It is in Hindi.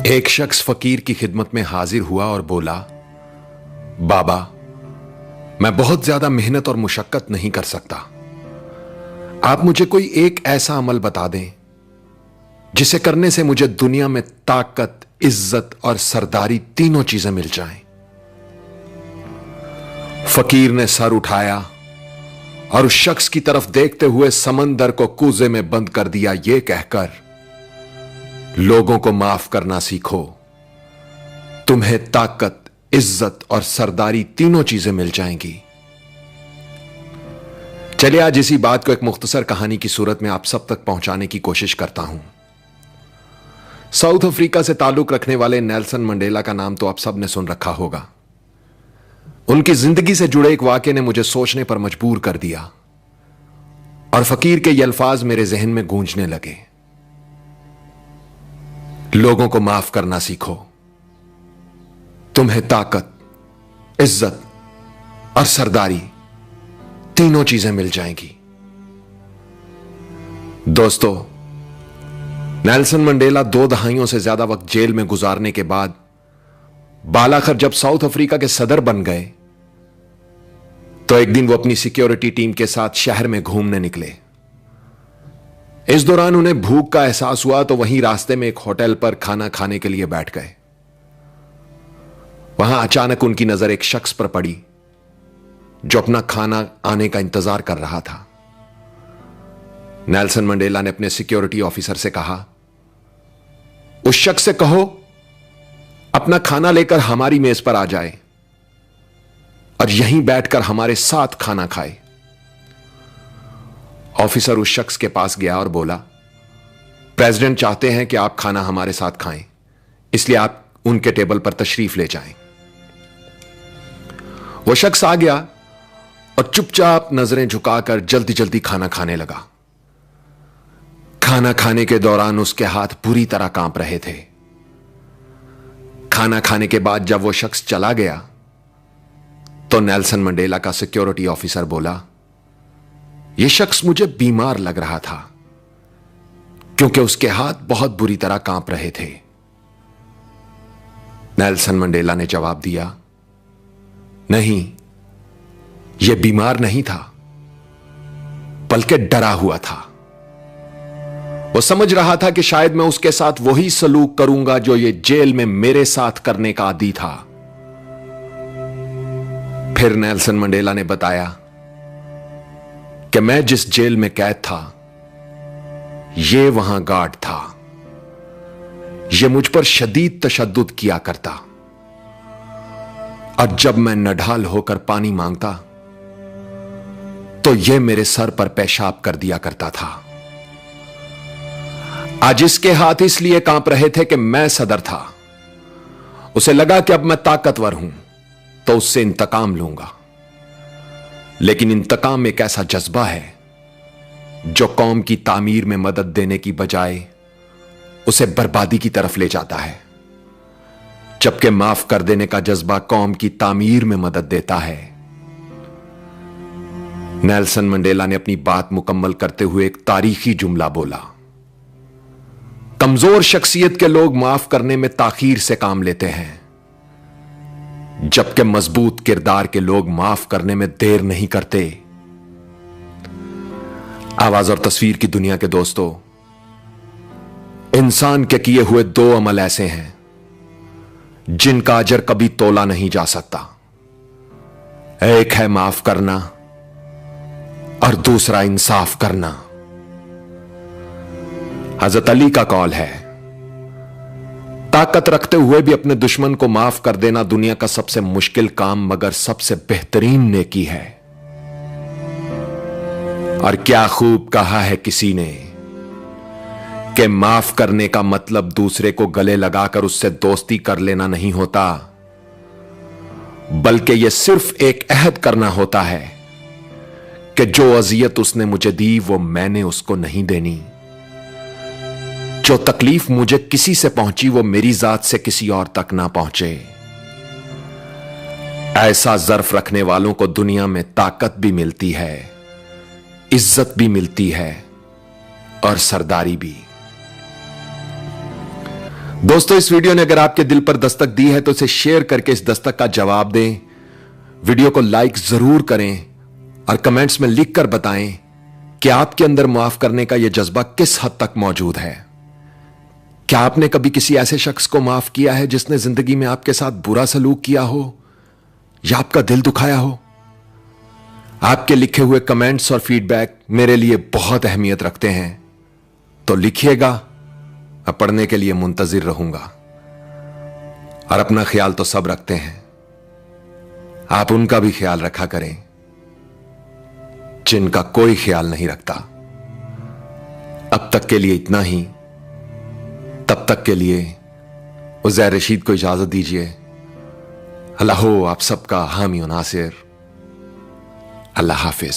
एक शख्स फकीर की खिदमत में हाजिर हुआ और बोला, बाबा, मैं बहुत ज्यादा मेहनत और मुशक्कत नहीं कर सकता। आप मुझे कोई एक ऐसा अमल बता दें जिसे करने से मुझे दुनिया में ताकत, इज्जत और सरदारी तीनों चीजें मिल जाएं। फकीर ने सर उठाया और उस शख्स की तरफ देखते हुए समंदर को कूजे में बंद कर दिया, यह कहकर, लोगों को माफ करना सीखो, तुम्हें ताकत, इज्जत और सरदारी तीनों चीजें मिल जाएंगी। चलिए आज इसी बात को एक मुख्तसर कहानी की सूरत में आप सब तक पहुंचाने की कोशिश करता हूं। साउथ अफ्रीका से ताल्लुक रखने वाले नेल्सन मंडेला का नाम तो आप सब ने सुन रखा होगा। उनकी जिंदगी से जुड़े एक वाकये ने मुझे सोचने पर मजबूर कर दिया और फकीर के ये अल्फाज मेरे जहन में गूंजने लगे, लोगों को माफ करना सीखो, तुम्हें ताकत, इज्जत और सरदारी तीनों चीजें मिल जाएंगी। दोस्तों, नेल्सन मंडेला 2 दहाइयों से ज्यादा वक्त जेल में गुजारने के बाद बालाखर जब साउथ अफ्रीका के सदर बन गए तो एक दिन वो अपनी सिक्योरिटी टीम के साथ शहर में घूमने निकले। इस दौरान उन्हें भूख का एहसास हुआ तो वहीं रास्ते में एक होटल पर खाना खाने के लिए बैठ गए। वहां अचानक उनकी नजर एक शख्स पर पड़ी जो अपना खाना आने का इंतजार कर रहा था। नेल्सन मंडेला ने अपने सिक्योरिटी ऑफिसर से कहा, उस शख्स से कहो अपना खाना लेकर हमारी मेज पर आ जाए और यहीं बैठकर हमारे साथ खाना खाए। ऑफिसर उस शख्स के पास गया और बोला, प्रेसिडेंट चाहते हैं कि आप खाना हमारे साथ खाएं, इसलिए आप उनके टेबल पर तशरीफ ले जाएं। वो शख्स आ गया और चुपचाप नजरें झुकाकर जल्दी जल्दी खाना खाने लगा। खाना खाने के दौरान उसके हाथ पूरी तरह कांप रहे थे। खाना खाने के बाद जब वो शख्स चला गया तो नेल्सन मंडेला का सिक्योरिटी ऑफिसर बोला, यह शख्स मुझे बीमार लग रहा था क्योंकि उसके हाथ बहुत बुरी तरह कांप रहे थे। नेल्सन मंडेला ने जवाब दिया, नहीं, यह बीमार नहीं था बल्कि डरा हुआ था। वो समझ रहा था कि शायद मैं उसके साथ वही सलूक करूंगा जो ये जेल में मेरे साथ करने का आदी था। फिर नेल्सन मंडेला ने बताया कि मैं जिस जेल में कैद था ये वहां गार्ड था। ये मुझ पर शदीद तशद्दुद किया करता और जब मैं नढाल होकर पानी मांगता तो यह मेरे सर पर पेशाब कर दिया करता था। आज इसके हाथ इसलिए कांप रहे थे कि मैं सदर था। उसे लगा कि अब मैं ताकतवर हूं तो उससे इंतकाम लूंगा, लेकिन इंतकाम एक ऐसा जज्बा है जो कौम की तामीर में मदद देने की बजाय उसे बर्बादी की तरफ ले जाता है, जबकि माफ कर देने का जज्बा कौम की तामीर में मदद देता है। नेल्सन मंडेला ने अपनी बात मुकम्मल करते हुए एक तारीखी जुमला बोला, कमजोर शख्सियत के लोग माफ करने में ताखीर से काम लेते हैं, जबकि मजबूत किरदार के लोग माफ करने में देर नहीं करते। आवाज और तस्वीर की दुनिया के दोस्तों, इंसान के किए हुए 2 अमल ऐसे हैं जिनका अजर कभी तोला नहीं जा सकता। एक है माफ करना और दूसरा इंसाफ करना। हजरत अली का कौल है, ताकत रखते हुए भी अपने दुश्मन को माफ कर देना दुनिया का सबसे मुश्किल काम मगर सबसे बेहतरीन नेकी है। और क्या खूब कहा है किसी ने कि माफ करने का मतलब दूसरे को गले लगाकर उससे दोस्ती कर लेना नहीं होता, बल्कि यह सिर्फ एक अहद करना होता है कि जो अजियत उसने मुझे दी वो मैंने उसको नहीं देनी। जो तकलीफ मुझे किसी से पहुंची वो मेरी जात से किसी और तक ना पहुंचे। ऐसा ज़र्फ रखने वालों को दुनिया में ताकत भी मिलती है, इज्जत भी मिलती है और सरदारी भी। दोस्तों, इस वीडियो ने अगर आपके दिल पर दस्तक दी है तो इसे शेयर करके इस दस्तक का जवाब दें। वीडियो को लाइक जरूर करें और कमेंट्स में लिखकर बताएं कि आपके अंदर माफ करने का यह जज्बा किस हद तक मौजूद है। क्या आपने कभी किसी ऐसे शख्स को माफ किया है जिसने जिंदगी में आपके साथ बुरा सलूक किया हो या आपका दिल दुखाया हो? आपके लिखे हुए कमेंट्स और फीडबैक मेरे लिए बहुत अहमियत रखते हैं, तो लिखिएगा, मैं पढ़ने के लिए मुंतजिर रहूंगा। और अपना ख्याल तो सब रखते हैं, आप उनका भी ख्याल रखा करें जिनका कोई ख्याल नहीं रखता। अब तक के लिए इतना ही। तब तक के लिए उज़ैर रशीद को इजाजत दीजिए। अल्लाह हो आप सबका हामी और नासिर। अल्लाह हाफिज।